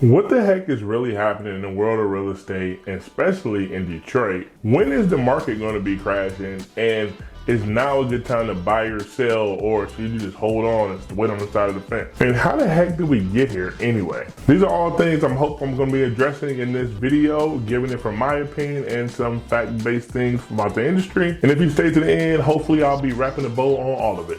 What the heck is really happening in the world of real estate, especially in Detroit? When is the market going to be crashing? And is now a good time to buy or sell, or should you just hold on and wait on the side of the fence? And how the heck did we get here anyway? These are all things I'm going to be addressing in this video, giving it from my opinion and some fact-based things about the industry. And if you stay to the end, hopefully I'll be wrapping the bow on all of it.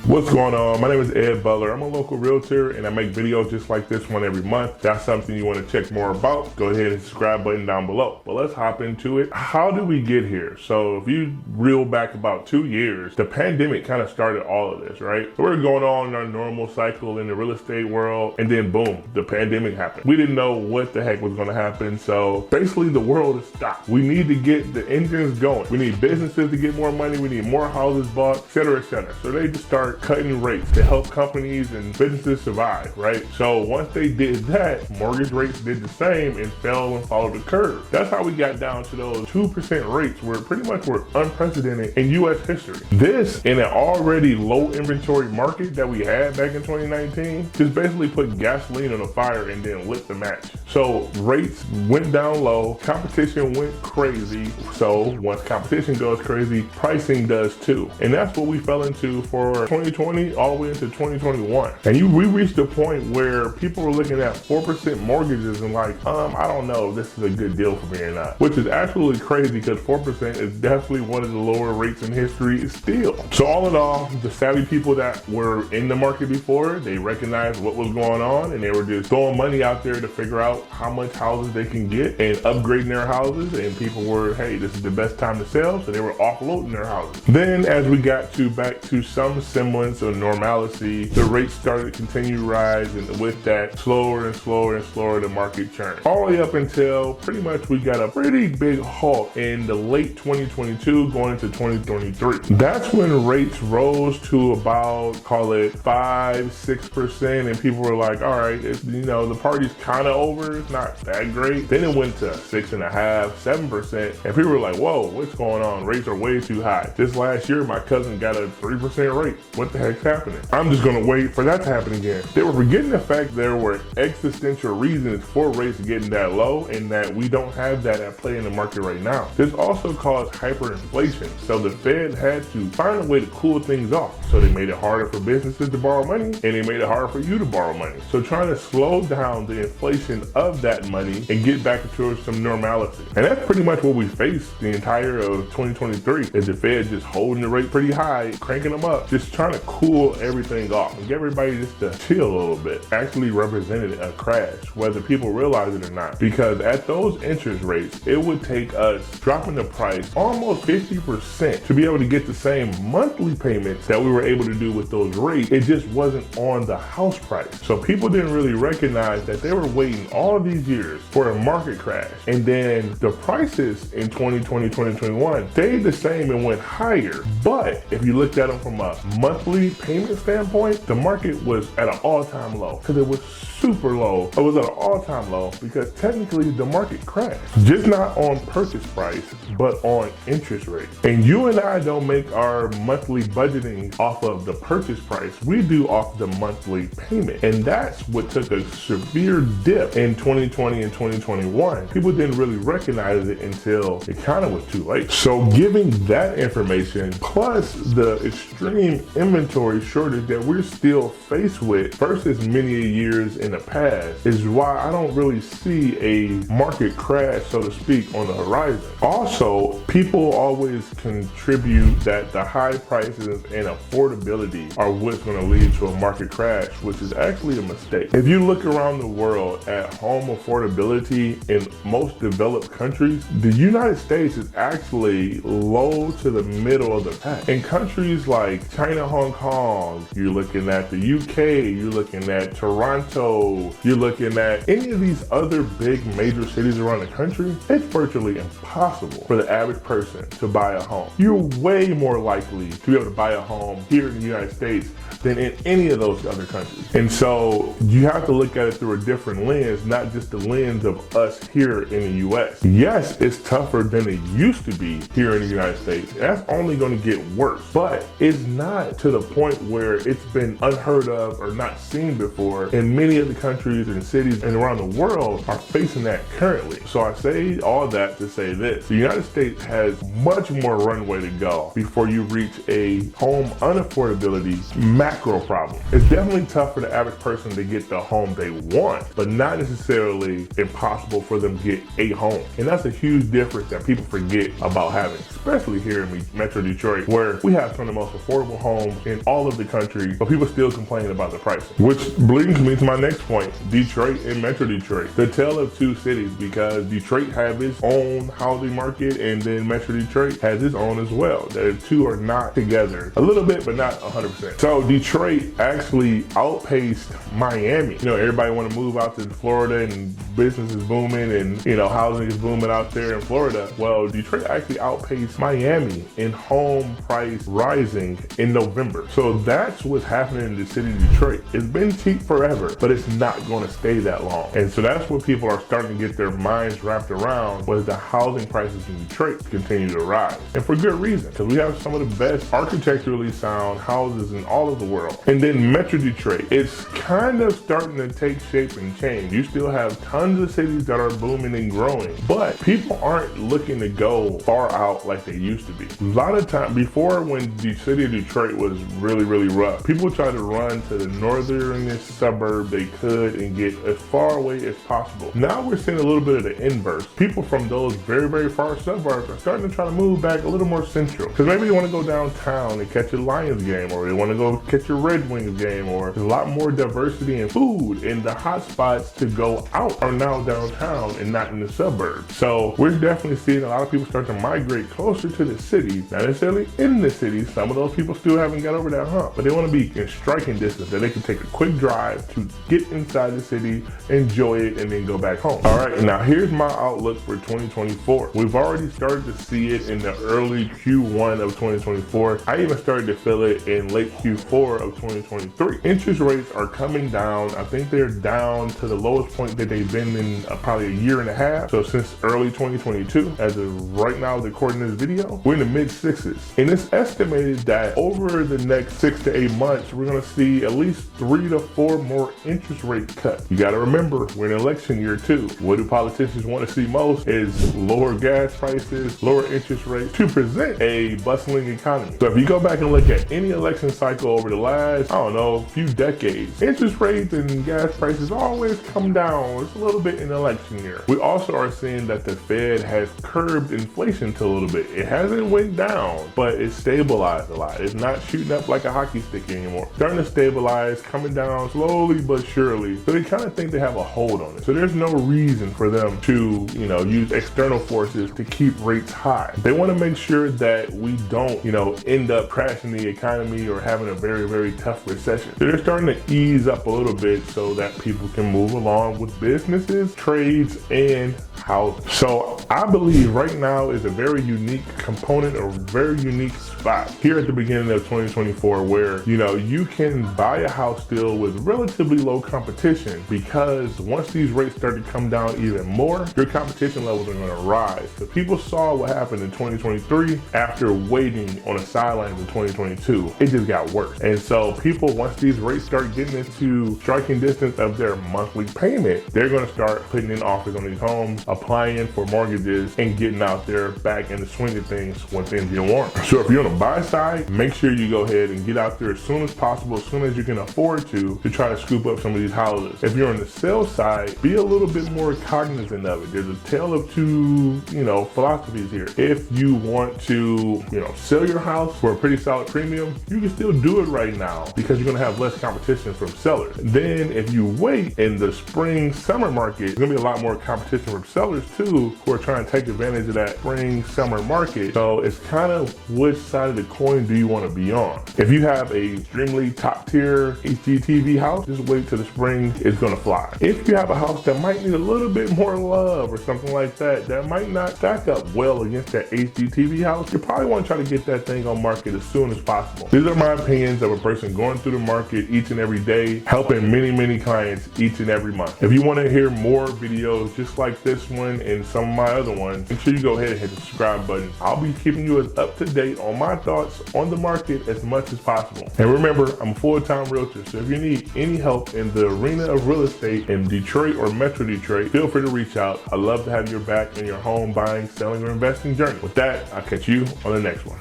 What's going on? My name is Ed Butler. I'm a local realtor and I make videos just like this one every month. If that's something you want to check more about, go ahead and subscribe button down below. But let's hop into it. How did we get here? So if you reel back about 2 years, the pandemic kind of started all of this, right? So we're going on in our normal cycle in the real estate world, and then boom, the pandemic happened. We didn't know what the heck was going to happen. So basically the world is stopped. We need to get the engines going. We need businesses to get more money. We need more houses bought, et cetera, et cetera. So they just start cutting rates to help companies and businesses survive, right? So once they did that, mortgage rates did the same and fell and followed the curve. That's how we got down to those 2% rates where pretty much were unprecedented in US history. This, in an already low inventory market that we had back in 2019, just basically put gasoline on the fire and then lit the match. So rates went down low, competition went crazy. So once competition goes crazy, pricing does too. And that's what we fell into for 2020 all the way into 2021. And we reached a point where people were looking at 4% mortgages and like, I don't know if this is a good deal for me or not, which is absolutely crazy because 4% is definitely one of the lower rates in history still. So all in all, the savvy people that were in the market before, they recognized what was going on and they were just throwing money out there to figure out how much houses they can get and upgrading their houses. And people were, hey, this is the best time to sell. So they were offloading their houses. Then as we got back to some semblance of normalcy, the rates started to continue to rise, and with that, slower and slower and slower the market churned. All the way up until pretty much we got a pretty big halt in the late 2022 going into 2023. That's when rates rose to about, call it 5-6%, and people were like, all right, the party's kind of over, it's not that great. Then it went to 6.5-7%, and people were like, whoa, what's going on? Rates are way too high. This last year, my cousin got a 3% rate. What the heck's happening? I'm just gonna wait for that to happen again. They were forgetting the fact there were existential reasons for rates getting that low and that we don't have that at play in the market right now. This also caused hyperinflation. So the Fed had to find a way to cool things off. So they made it harder for businesses to borrow money and they made it harder for you to borrow money. So trying to slow down the inflation of that money and get back towards some normality. And that's pretty much what we faced the entire of 2023 is the Fed just holding the rate pretty high, cranking them up, just trying to cool everything off and get everybody just to chill a little bit. Actually represented a crash, whether people realize it or not. Because at those interest rates, it would take us dropping the price almost 50% to be able to get the same monthly payments that we were able to do with those rates. It just wasn't on the house price. So people didn't really recognize that they were waiting all these years for a market crash. And then the prices in 2020, 2021 stayed the same and went higher. But if you looked at them from a monthly payment standpoint, the market was at an all-time low because it was super low. It was at an all-time low because technically the market crashed. Just not on purchase price, but on interest rate. And you and I don't make our monthly budgeting off of the purchase price. We do off the monthly payment. And that's what took a severe dip in 2020 and 2021. People didn't really recognize it until it kind of was too late. So giving that information plus the extreme inventory shortage that we're still faced with versus many years in the past is why I don't really see a market crash, so to speak, on the horizon. Also, people always contribute that the high prices and affordability are what's going to lead to a market crash, which is actually a mistake. If you look around the world at home affordability in most developed countries, the United States is actually low to the middle of the pack. In countries like China, Hong Kong, you're looking at the UK, you're looking at Toronto, you're looking at any of these other big major cities around the country, it's virtually impossible for the average person to buy a home. You're way more likely to be able to buy a home here in the United States than in any of those other countries. And so you have to look at it through a different lens, not just the lens of us here in the US. Yes, it's tougher than it used to be here in the United States. That's only going to get worse, but it's not to the point where it's been unheard of or not seen before. And many of the countries and cities and around the world are facing that currently. So I say all that to say this: the United States has much more runway to go before you reach a home unaffordability macro problem. It's definitely tough for the average person to get the home they want, but not necessarily impossible for them to get a home. And that's a huge difference that people forget about having, especially here in Metro Detroit, where we have some of the most affordable homes in all of the country, but people still complain about the pricing. Which brings me to my next point: Detroit and Metro Detroit. The tale of two cities, because Detroit has its own housing market and then Metro Detroit has its own as well. The two are not together, a little bit, but not 100%. So Detroit actually outpaced Miami. You know, everybody want to move out to Florida and business is booming and, you know, housing is booming out there in Florida. Well, Detroit actually outpaced Miami in home price rising in November. So that's what's happening in the city of Detroit. It's been cheap forever, but it's not going to stay that long. And so that's what people are starting to get their minds wrapped around, was the housing prices in Detroit continue to rise. And for good reason, because we have some of the best architecturally sound houses in all of the world. And then Metro Detroit, it's kind of starting to take shape and change. You still have tons of cities that are booming and growing, but people aren't looking to go far out like they used to be. A lot of time before, when the city of Detroit was really, really rough, people tried to run to the northernest suburb they could and get as far away as possible. Now we're seeing a little bit of the inverse. People from those very, very far suburbs are starting to try to move back a little more central, because maybe they want to go downtown and catch a Lions game, or they want to go catch a Red Wings game, or there's a lot more diversity in food, and the hot spots to go out are now downtown and not in the suburbs. So we're definitely seeing a lot of people start to migrate closer to the city, not necessarily in the city. Some of those people still haven't got over that hump, but they want to be in striking distance that they can take a quick drive to get inside the city, enjoy it, and then go back home. All right, now here's my outlook for 2024. We've already started to see it in the early Q1 of 2024. I even started to feel it in late Q4 of 2023. Interest rates are coming down. I think they're down to the lowest point that they've been in probably a year and a half. So since early 2022, as of right now, according to this video, we're in the mid sixes. And it's estimated that over the next 6 to 8 months, we're gonna see at least 3 to 4 more interest rate cuts. You gotta remember, we're in an election year too. What do politicians want to see most is lower gas prices, lower interest rates to present a bustling economy. So if you go back and look at any election cycle over the last, I don't know, few decades, interest rates and gas prices always come down. It's a little bit in election year. We also are seeing that the Fed has curbed inflation to a little bit. It hasn't went down, but it's stabilized a lot. It's not shooting up like a hockey stick anymore. Starting to stabilize, coming down slowly but surely. So they kind of think they have a hold on it. So there's no reason for them to, you know, use external forces to keep rates high. They want to make sure that we don't, you know, end up crashing the economy or having a very, very tough recession. So they're starting to ease up a little bit so that people can move along with businesses, trades, and housing. So I believe right now is a very unique component or very unique spot here at the beginning of 2024 where, you know, you can buy a house still with relatively low competition, because once these rates start to come down even more, your competition levels are going to rise. So people saw what happened in 2023 after waiting on the sidelines in 2022. It just got worse. And so people, once these rates start getting into striking distance of their monthly payment, they're going to start putting in offers on these homes, applying for mortgages, and getting out there back in the swing of things when things get warm. So if you're on the buy side, make sure you go ahead and get out there as soon as possible, as soon as you can afford to try to scoop up some of these houses. If you're on the sell side, be a little bit more cognizant of it. There's a tale of two, you know, philosophies here. If you want to, you know, sell your house for a pretty solid premium, you can still do it right now because you're going to have less competition from sellers. sellers. Then if you wait in the spring summer market, there's gonna be a lot more competition from sellers too, who are trying to take advantage of that spring summer market. So it's kind of which side of the coin do you want to be on. If you have a extremely top tier HGTV house, just wait till the spring is gonna fly. If you have a house that might need a little bit more love or something like that, that might not stack up well against that HGTV house, you probably want to try to get that thing on market as soon as possible. These are my opinions of a person going through the market each and every day, helping many clients each and every month. If you want to hear more videos just like this one and some of my other ones, make sure you go ahead and hit the subscribe button. I'll be keeping you as up to date on my thoughts on the market as much as possible. And remember, I'm a full-time realtor, so if you need any help in the arena of real estate in Detroit or Metro Detroit, feel free to reach out. I'd love to have your back in your home buying, selling, or investing journey. With that, I'll catch you on the next one.